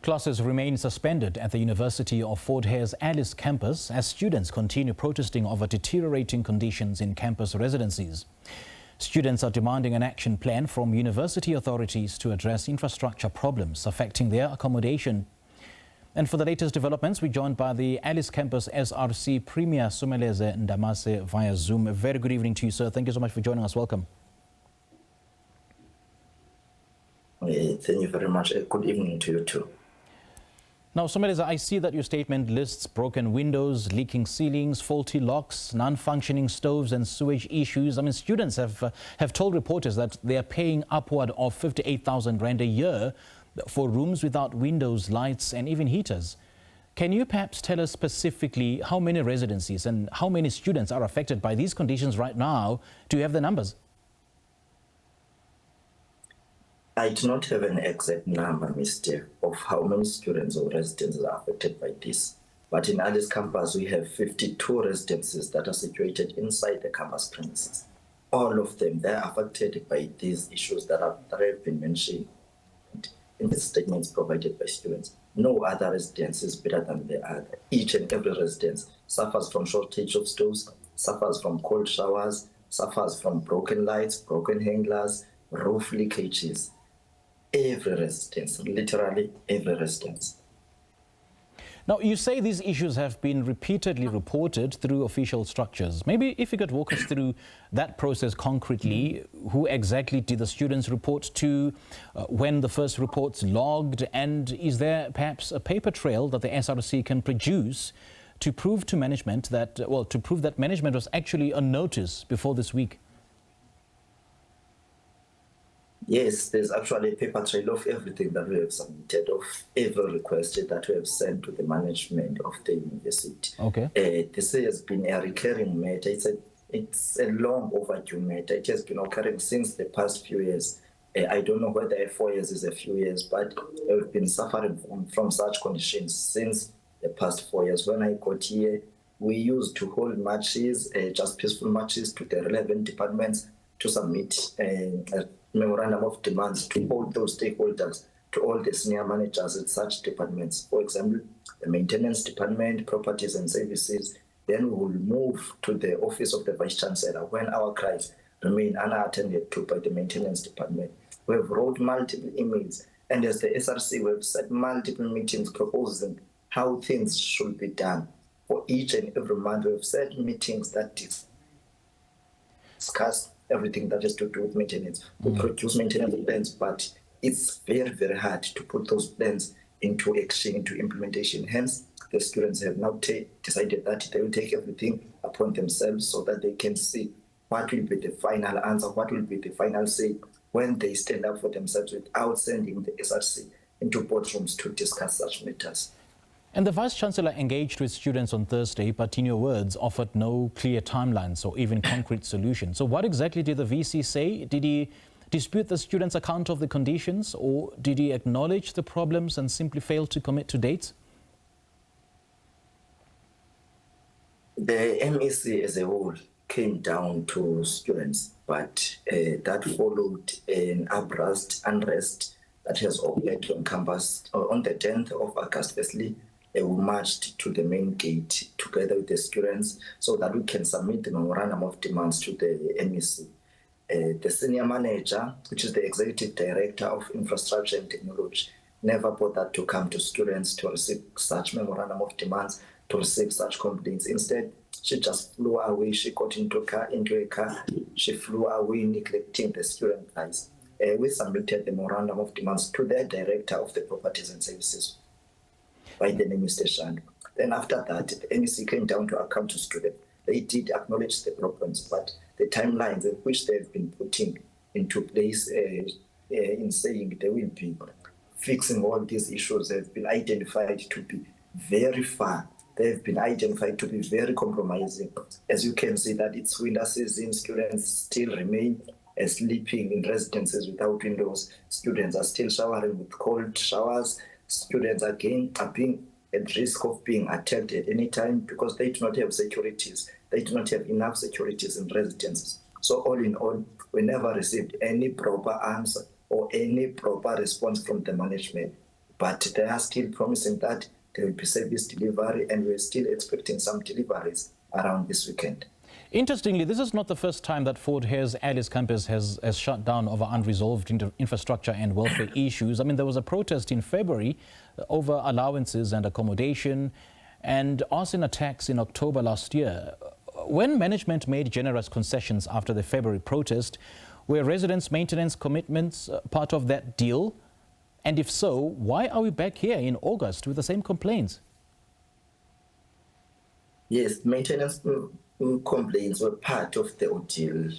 Classes remain suspended at the University of Fort Hare's Alice Campus as students continue protesting over deteriorating conditions in campus residencies. Students are demanding an action plan from university authorities to address infrastructure problems affecting their accommodation. And for the latest developments, we're joined by the Alice Campus SRC Premier, Someleze Ndamase, via Zoom. A very good evening to you, sir. Thank you so much for joining us. Welcome. Thank you very much. Good evening to you too. Now, Someleze, I see that your statement lists broken windows, leaking ceilings, faulty locks, non-functioning stoves and sewage issues. I mean, students have told reporters that they are paying upward of 58,000 Rand a year for rooms without windows, lights and even heaters. Can you perhaps tell us specifically how many residencies and how many students are affected by these conditions right now? Do you have the numbers? I do not have an exact number, Mr., of how many students or residents are affected by this. But in Alice Campus, we have 52 residences that are situated inside the campus premises. All of them, they are affected by these issues that have been mentioned in the statements provided by students. No other residence is better than the other. Each and every residence suffers from shortage of stoves, suffers from cold showers, suffers from broken lights, broken hangers, roof leakages. Every residence, literally every residence. Now, you say these issues have been repeatedly reported through official structures. Maybe if you could walk us through that process concretely. Who exactly did the students report to, when the first reports logged, and is there perhaps a paper trail that the SRC can produce to prove to management that, to prove that management was actually on notice before this week? Yes, there's actually a paper trail of everything that we have submitted, of every request that we have sent to the management of the university. Okay. This has been a recurring matter. It's a long overdue matter. It has been occurring since the past few years. I don't know whether 4 years is a few years, but we've been suffering from such conditions since the past 4 years. When I got here, we used to hold marches, just peaceful marches, to the relevant departments to submit a memorandum of demands to all those stakeholders, to all the senior managers at such departments. For example, the maintenance department, properties and services. Then we will move to the office of the vice chancellor when our cries remain unattended to by the maintenance department. We have wrote multiple emails, and as the SRC, we have set multiple meetings proposing how things should be done. For each and every month, we have set meetings that discuss everything that has to do with maintenance. We produce maintenance plans, but it's very, very hard to put those plans into action, into implementation. Hence, the students have now decided that they will take everything upon themselves so that they can see what will be the final answer, what will be the final say when they stand up for themselves without sending the SRC into boardrooms to discuss such matters. And the Vice-Chancellor engaged with students on Thursday, but in your words, offered no clear timelines or even concrete solutions. So what exactly did the VC say? Did he dispute the students' account of the conditions, or did he acknowledge the problems and simply fail to commit to dates? The MEC as a whole came down to students, but that followed an unrest that has occurred on campus on the 10th of August. Firstly, we marched to the main gate together with the students so that we can submit the memorandum of demands to the MEC. The senior manager, which is the executive director of infrastructure and technology, never bothered to come to students to receive such memorandum of demands, to receive such complaints. Instead, she just flew away. She got into a car. She flew away, neglecting the student rights. We submitted the memorandum of demands to the director of the properties and services by the name Mr. Shand. Then after that, the MEC came down to account to students. They did acknowledge the problems, but the timelines in which they've been putting into place in saying they will be fixing all these issues have been identified to be very far. They've been identified to be very compromising. As you can see that it's winter season, students still remain sleeping in residences without windows. Students are still showering with cold showers. Students again are being at risk of being attacked at any time because they do not have securities. They do not have enough securities in residences. So all in all, we never received any proper answer or any proper response from the management. but they are still promising that there will be service delivery, and we're still expecting some deliveries around this weekend. Interestingly, this is not the first time that Fort Hare's Alice Campus has shut down over unresolved infrastructure and welfare issues. I mean, there was a protest in February over allowances and accommodation, and arson attacks in October last year. When management made generous concessions after the February protest, were residents' maintenance commitments part of that deal? And if so, why are we back here in August with the same complaints? Yes, maintenance complaints were part of the ordeal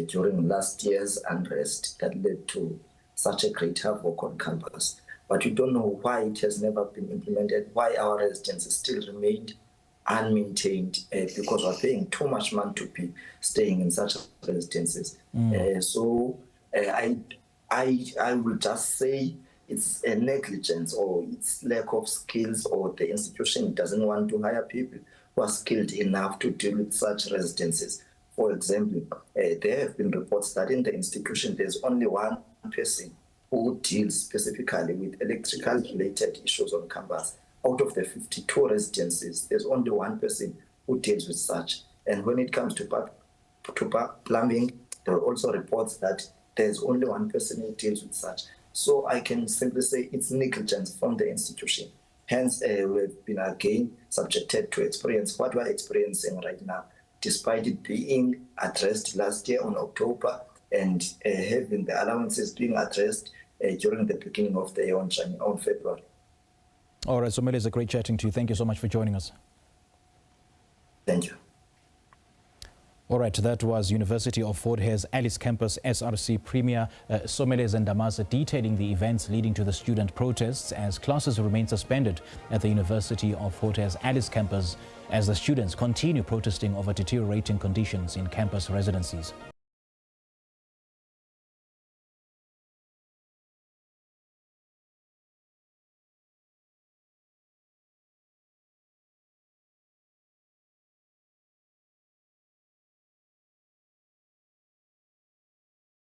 during last year's unrest that led to such a great havoc on campus. But we don't know why it has never been implemented, why our residences still remained unmaintained, because we're paying too much money to be staying in such residences. So I will just say it's a negligence, or it's lack of skills, or the institution doesn't want to hire people who are skilled enough to deal with such residences. For example, there have been reports that in the institution there's only one person who deals specifically with electrical related issues on campus. Out of the 52 residences, there's only one person who deals with such. And when it comes to plumbing, there are also reports that there's only one person who deals with such. So I can simply say it's negligence from the institution. Hence, we've been again subjected to experience what we're experiencing right now, despite it being addressed last year on October and having the allowances being addressed during the beginning of the year on February. All right, Someleze, it's great chatting to you. Thank you so much for joining us. Thank you. All right, that was University of Fort Hare's Alice Campus SRC Premier Someleze Ndamase detailing the events leading to the student protests as classes remain suspended at the University of Fort Hare's Alice Campus as the students continue protesting over deteriorating conditions in campus residencies.